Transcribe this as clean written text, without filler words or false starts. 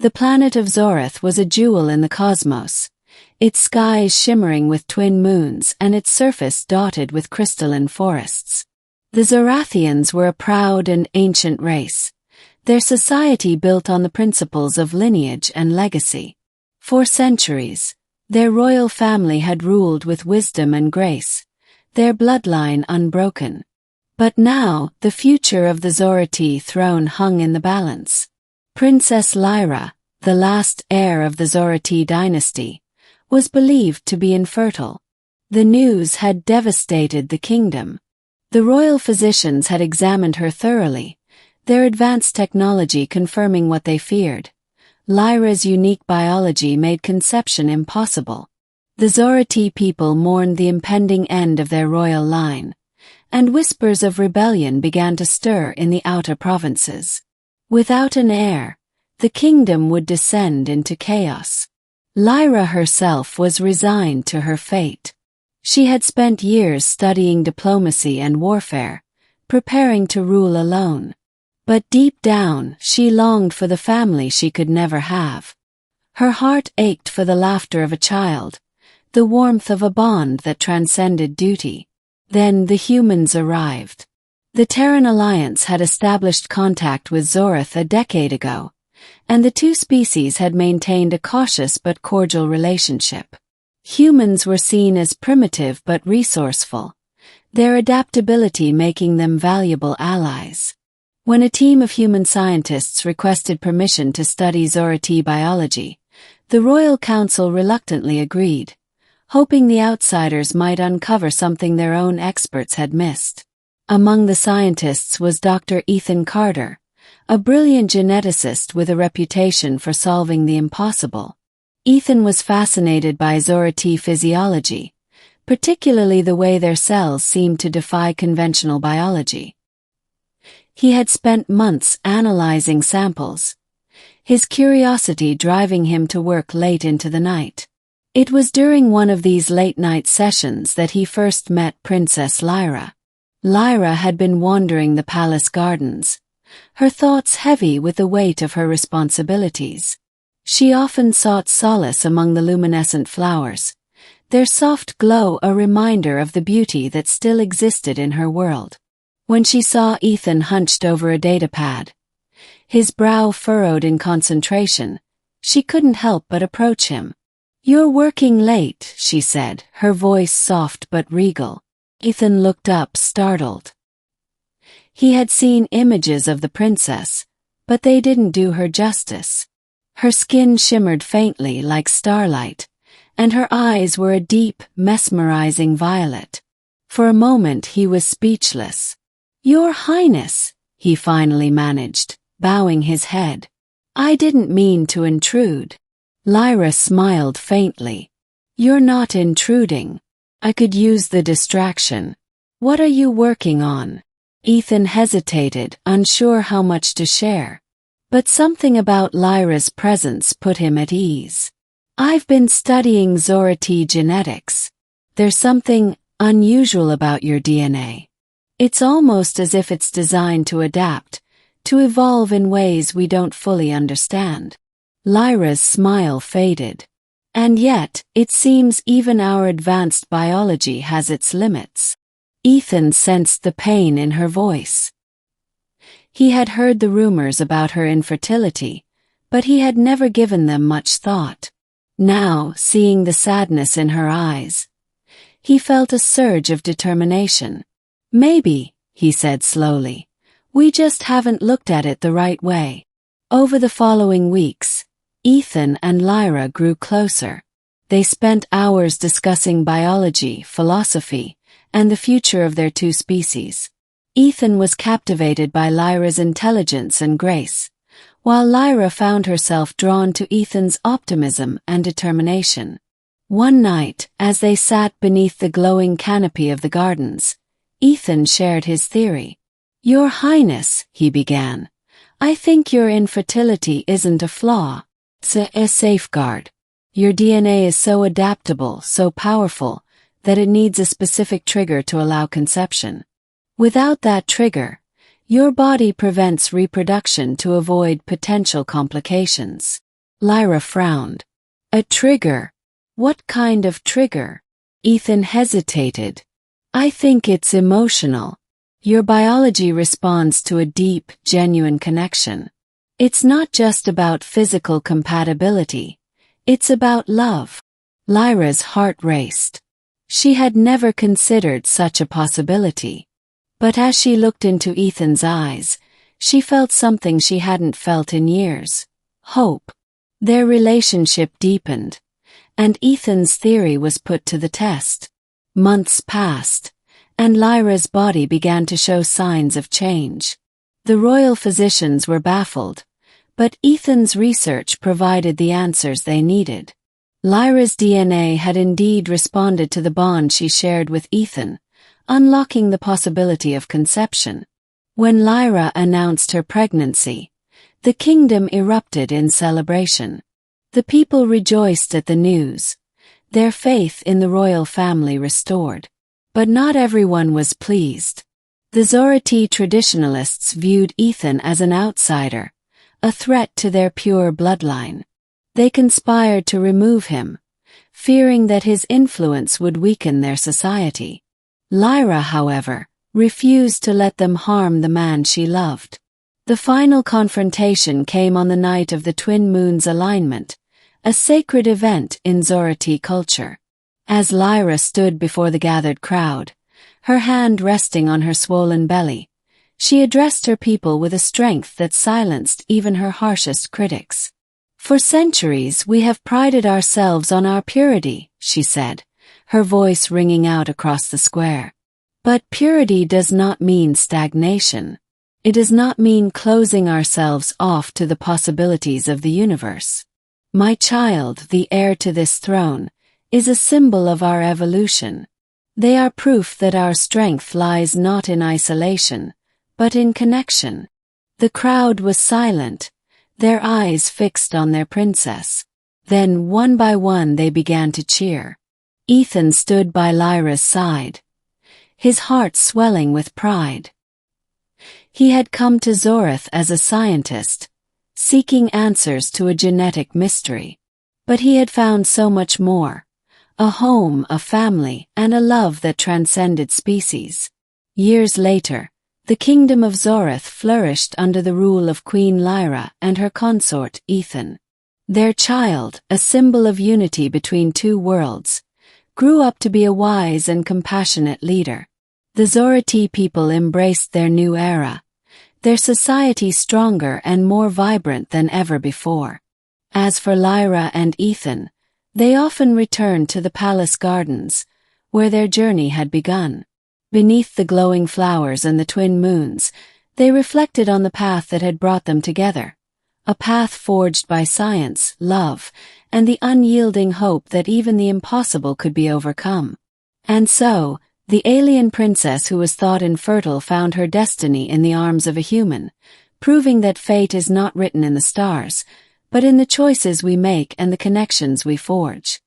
The planet of Zorath was a jewel in the cosmos, its skies shimmering with twin moons and its surface dotted with crystalline forests. The Zorathians were a proud and ancient race, their society built on the principles of lineage and legacy. For centuries, their royal family had ruled with wisdom and grace, their bloodline unbroken. But now, the future of the Zorathi throne hung in the balance. Princess Lyra, the last heir of the Zorathi dynasty, was believed to be infertile. The news had devastated the kingdom. The royal physicians had examined her thoroughly, their advanced technology confirming what they feared. Lyra's unique biology made conception impossible. The Zorathi people mourned the impending end of their royal line, and whispers of rebellion began to stir in the outer provinces. Without an heir, the kingdom would descend into chaos. Lyra herself was resigned to her fate. She had spent years studying diplomacy and warfare, preparing to rule alone. But deep down, she longed for the family she could never have. Her heart ached for the laughter of a child, the warmth of a bond that transcended duty. Then the humans arrived. The Terran Alliance had established contact with Zorath a decade ago, and the two species had maintained a cautious but cordial relationship. Humans were seen as primitive but resourceful, their adaptability making them valuable allies. When a team of human scientists requested permission to study Zorathi biology, the Royal Council reluctantly agreed, hoping the outsiders might uncover something their own experts had missed. Among the scientists was Dr. Ethan Carter, a brilliant geneticist with a reputation for solving the impossible. Ethan was fascinated by Zorathi physiology, particularly the way their cells seemed to defy conventional biology. He had spent months analyzing samples, his curiosity driving him to work late into the night. It was during one of these late-night sessions that he first met Princess Lyra. Lyra had been wandering the palace gardens, her thoughts heavy with the weight of her responsibilities. She often sought solace among the luminescent flowers, their soft glow a reminder of the beauty that still existed in her world. When she saw Ethan hunched over a datapad, his brow furrowed in concentration, she couldn't help but approach him. "You're working late," she said, her voice soft but regal. Ethan looked up, startled. He had seen images of the princess, but they didn't do her justice. Her skin shimmered faintly like starlight, and her eyes were a deep, mesmerizing violet. For a moment he was speechless. "Your Highness," he finally managed, bowing his head. "I didn't mean to intrude." Lyra smiled faintly. "You're not intruding. I could use the distraction. What are you working on?" Ethan hesitated, unsure how much to share. But something about Lyra's presence put him at ease. "I've been studying Zorathi genetics. There's something unusual about your DNA. It's almost as if it's designed to adapt, to evolve in ways we don't fully understand." Lyra's smile faded. "And yet, it seems even our advanced biology has its limits." Ethan sensed the pain in her voice. He had heard the rumors about her infertility, but he had never given them much thought. Now, seeing the sadness in her eyes, he felt a surge of determination. "Maybe," he said slowly, "we just haven't looked at it the right way." Over the following weeks, Ethan and Lyra grew closer. They spent hours discussing biology, philosophy, and the future of their two species. Ethan was captivated by Lyra's intelligence and grace, while Lyra found herself drawn to Ethan's optimism and determination. One night, as they sat beneath the glowing canopy of the gardens, Ethan shared his theory. "Your Highness," he began, "I think your infertility isn't a flaw. It's a safeguard. Your DNA is so adaptable, so powerful, that it needs a specific trigger to allow conception. Without that trigger, your body prevents reproduction to avoid potential complications." Lyra frowned. A trigger? What kind of trigger? Ethan hesitated. I think it's emotional. Your biology responds to a deep, genuine connection. It's not just about physical compatibility. It's about love. Lyra's heart raced. She had never considered such a possibility. But as she looked into Ethan's eyes, she felt something she hadn't felt in years. Hope. Their relationship deepened, and Ethan's theory was put to the test. Months passed, and Lyra's body began to show signs of change. The royal physicians were baffled, but Ethan's research provided the answers they needed. Lyra's DNA had indeed responded to the bond she shared with Ethan, unlocking the possibility of conception. When Lyra announced her pregnancy, the kingdom erupted in celebration. The people rejoiced at the news, their faith in the royal family restored. But not everyone was pleased. The Zorathi traditionalists viewed Ethan as an outsider, a threat to their pure bloodline. They conspired to remove him, fearing that his influence would weaken their society. Lyra, however, refused to let them harm the man she loved. The final confrontation came on the night of the twin moons' alignment, a sacred event in Zorathi culture. As Lyra stood before the gathered crowd, her hand resting on her swollen belly, she addressed her people with a strength that silenced even her harshest critics. For centuries we have prided ourselves on our purity, she said, her voice ringing out across the square. But purity does not mean stagnation. It does not mean closing ourselves off to the possibilities of the universe. My child, the heir to this throne, is a symbol of our evolution. They are proof that our strength lies not in isolation, but in connection. The crowd was silent, their eyes fixed on their princess. Then one by one they began to cheer. Ethan stood by Lyra's side, his heart swelling with pride. He had come to Zorath as a scientist, seeking answers to a genetic mystery. But he had found so much more. A home, a family, and a love that transcended species. Years later, the kingdom of Zorath flourished under the rule of Queen Lyra and her consort Ethan. Their child, a symbol of unity between two worlds, grew up to be a wise and compassionate leader. The Zorathi people embraced their new era, their society stronger and more vibrant than ever before. As for Lyra and Ethan, they often returned to the palace gardens, where their journey had begun. Beneath the glowing flowers and the twin moons, they reflected on the path that had brought them together, a path forged by science, love, and the unyielding hope that even the impossible could be overcome. And so, the alien princess who was thought infertile found her destiny in the arms of a human, proving that fate is not written in the stars, but in the choices we make and the connections we forge.